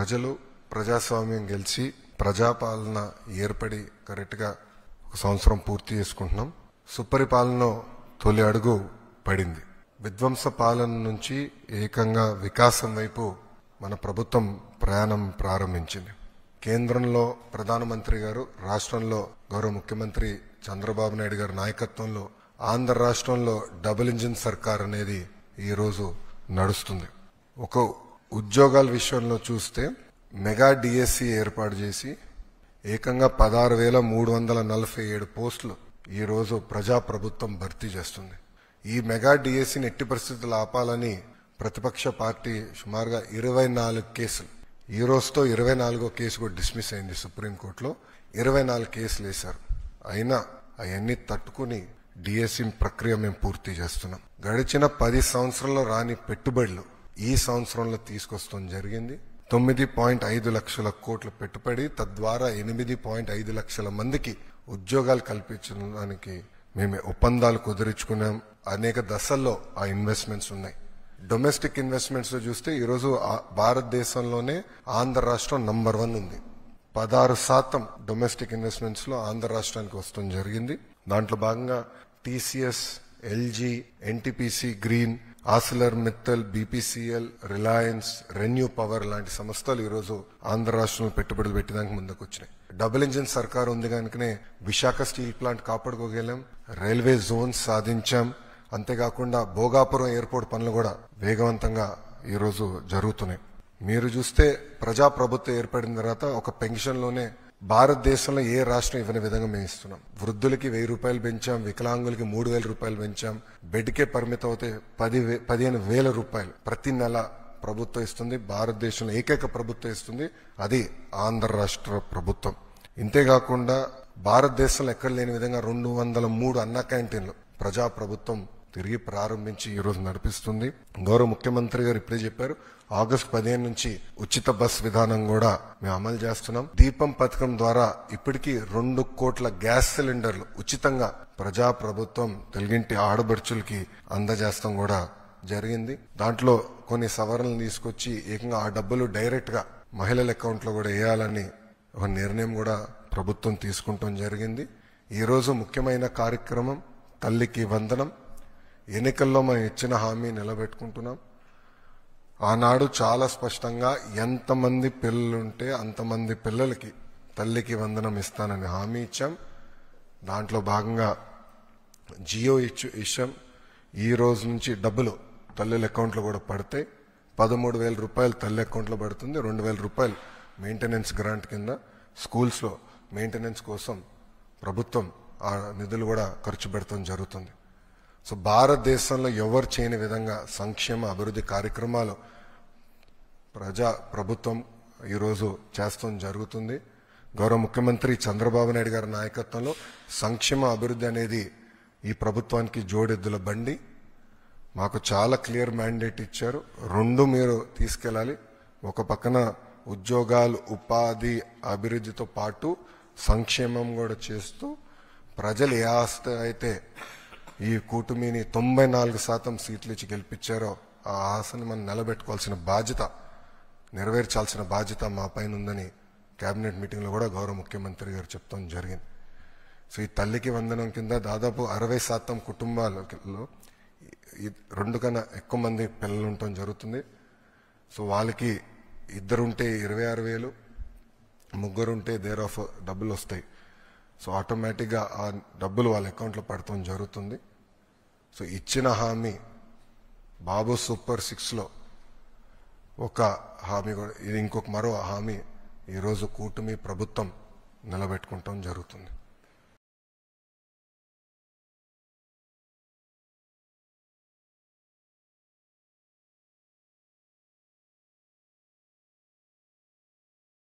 ప్రజలు ప్రజాస్వామ్యం గెలిచి ప్రజాపాలన ఏర్పడి కరెక్ట్గా ఒక సంవత్సరం పూర్తి చేసుకుంటున్నాం. సుపరిపాలన తొలి అడుగు పడింది. విధ్వంస పాలన నుంచి ఏకంగా వికాసం వైపు మన ప్రభుత్వం ప్రయాణం ప్రారంభించింది. కేంద్రంలో ప్రధానమంత్రి గారు, రాష్ట్రంలో గౌరవ ముఖ్యమంత్రి చంద్రబాబు నాయుడు గారి నాయకత్వంలో ఆంధ్ర రాష్ట్రంలో డబుల్ ఇంజిన్ సర్కార్ అనేది ఈ రోజు నడుస్తుంది. ఒక ఉద్యోగాల విషయంలో చూస్తే మెగా డిఎస్సి ఏర్పాటు చేసి ఏకంగా 16,347 పోస్టులు ఈ రోజు ప్రజాప్రభుత్వం భర్తీ చేస్తుంది. ఈ మెగా డిఎస్సిని ఎట్టి పరిస్థితులు ఆపాలని ప్రతిపక్ష పార్టీ సుమారుగా 24 కేసులు, ఈ రోజుతో 24వ కేసు కూడా డిస్మిస్ అయింది సుప్రీంకోర్టులో. 24 కేసులు వేశారు. అయినా అవన్నీ తట్టుకుని డిఎస్సి ప్రక్రియ మేము పూర్తి చేస్తున్నాం. గడిచిన 10 సంవత్సరాల్లో రాని పెట్టుబడులు ఈ సంవత్సరంలో తీసుకొస్తాం జరిగింది. 9.5 లక్షల కోట్ల పెట్టుబడి, తద్వారా 8.5 లక్షల మందికి ఉద్యోగాలు కల్పించడానికి మేము ఒప్పందాలు కుదుర్చుకున్నాం. అనేక దశల్లో ఆ ఇన్వెస్ట్మెంట్స్ ఉన్నాయి. డొమెస్టిక్ ఇన్వెస్ట్మెంట్స్ లో చూస్తే ఈరోజు భారతదేశంలోనే ఆంధ్ర రాష్ట్రం నంబర్ 1 ఉంది. 16% డొమెస్టిక్ ఇన్వెస్ట్మెంట్స్ లో ఆంధ్ర రాష్ట్రానికి వస్తుంది జరిగింది. దాంట్లో భాగంగా TCS, LG, NTPC green, ఆసిలర్ Mittal, BPCL, Reliance, renew power లాంటి సంస్థలు ఈరోజు ఆంధ్ర రాష్ట్రంలో పెట్టుబడులు పెట్టడానికి ముందుకు వచ్చినాయి. డబుల్ ఇంజిన్ సర్కార్ ఉంది కనుకనే విశాఖ స్టీల్ ప్లాంట్ కాపాడుకోగలం, రైల్వే జోన్స్ సాధించాం. అంతేకాకుండా భోగాపురం ఎయిర్పోర్ట్ పనులు కూడా వేగవంతంగా ఈరోజు జరుగుతున్నాయి. మీరు చూస్తే ప్రజాప్రభుత్వం ఏర్పడిన తర్వాత ఒక పెన్షన్లోనే భారతదేశంలో ఏ రాష్ట్రం ఇవ్వని విధంగా మేము ఇస్తున్నాం. వృద్ధులకి 1000 రూపాయలు పెంచాం, వికలాంగులకి 3000 రూపాయలు పెంచాం. బెడ్కే పరిమితం అవుతే 15,000 రూపాయలు ప్రతి నెల ప్రభుత్వం ఇస్తుంది. భారతదేశంలో ఏకైక ప్రభుత్వం ఇస్తుంది, అది ఆంధ్ర రాష్ట్ర ప్రభుత్వం. ఇంతేకాకుండా భారతదేశంలో ఎక్కడ లేని విధంగా 203 అన్న క్యాంటీన్లు ప్రజాప్రభుత్వం తిరిగి ప్రారంభించి ఈరోజు నడిపిస్తుంది. గౌరవ ముఖ్యమంత్రి గారు ఇప్పుడే చెప్పారు, ఆగస్టు 15 నుంచి ఉచిత బస్ విధానం కూడా మేము అమలు చేస్తున్నాం. దీపం పథకం ద్వారా ఇప్పటికీ 2 కోట్ల గ్యాస్ సిలిండర్లు ఉచితంగా ప్రజాప్రభుత్వం తెలుగింటి ఆడబడుచులకి అందజేస్తాం కూడా జరిగింది. దాంట్లో కొన్ని సవరణలు తీసుకొచ్చి ఏకంగా ఆ డబ్బులు డైరెక్ట్ గా మహిళల అకౌంట్ లో కూడా వేయాలని ఒక నిర్ణయం కూడా ప్రభుత్వం తీసుకుంటాం జరిగింది. ఈ రోజు ముఖ్యమైన కార్యక్రమం తల్లికి వందనం. ఎన్నికల్లో మనం ఇచ్చిన హామీ నిలబెట్టుకుంటున్నాం. ఆనాడు చాలా స్పష్టంగా ఎంతమంది పిల్లలుంటే అంతమంది పిల్లలకి తల్లికి వందనం ఇస్తానని హామీ ఇచ్చాం. దాంట్లో భాగంగా జియో ఇచ్చాం. ఈ రోజు నుంచి డబ్బులు తల్లుల అకౌంట్లో కూడా పడతాయి. 13,000 రూపాయలు తల్లి అకౌంట్లో పడుతుంది. 2,000 రూపాయలు మెయింటెనెన్స్ గ్రాంట్ కింద స్కూల్స్ లో మెయింటెనెన్స్ కోసం ప్రభుత్వం ఆ నిధులు కూడా ఖర్చు పెడతాం జరుగుతుంది. సో భారతదేశంలో ఎవరు చేయని విధంగా సంక్షేమ అభివృద్ధి కార్యక్రమాలు ప్రభుత్వం ఈరోజు చేస్తాం జరుగుతుంది. గౌరవ ముఖ్యమంత్రి చంద్రబాబు నాయుడు గారి నాయకత్వంలో సంక్షేమ అభివృద్ధి అనేది ఈ ప్రభుత్వానికి జోడెద్దుల బండి. మాకు చాలా క్లియర్ మ్యాండేట్ ఇచ్చారు. 2 మీరు తీసుకెళ్ళాలి. ఒక పక్కన ఉద్యోగాలు, ఉపాధి, అభివృద్ధితో పాటు సంక్షేమం కూడా చేస్తూ ప్రజలు ఏ ఆస్తి అయితే ఈ కూటమిని 94% సీట్లు ఇచ్చి గెలిపించారో ఆ ఆశని మనం నిలబెట్టుకోవాల్సిన బాధ్యత, నెరవేర్చాల్సిన బాధ్యత మా పైన ఉందని కేబినెట్ మీటింగ్ లో కూడా గౌరవ ముఖ్యమంత్రి గారు చెప్తాం జరిగింది. సో ఈ తల్లికి వందనం కింద దాదాపు 60% కుటుంబాలలో 2 కన్నా ఎక్కువ మంది పిల్లలు ఉండటం జరుగుతుంది. సో వాళ్ళకి 2 ఉంటే 26,000, 3 ఉంటే దేర్ ఆఫ్ డబ్బులు వస్తాయి. సో ఆటోమేటిక్ గా ఆ డబ్బులు వాళ్ళ అకౌంట్ లో పడటం జరుగుతుంది. సో ఇచ్చిన హామీ బాబు సూపర్ 6 లో ఒక హామీ కూడా, ఇది ఇంకొక మరో హామీ ఈరోజు కూటమి ప్రభుత్వం నిలబెట్టుకుంటాం జరుగుతుంది.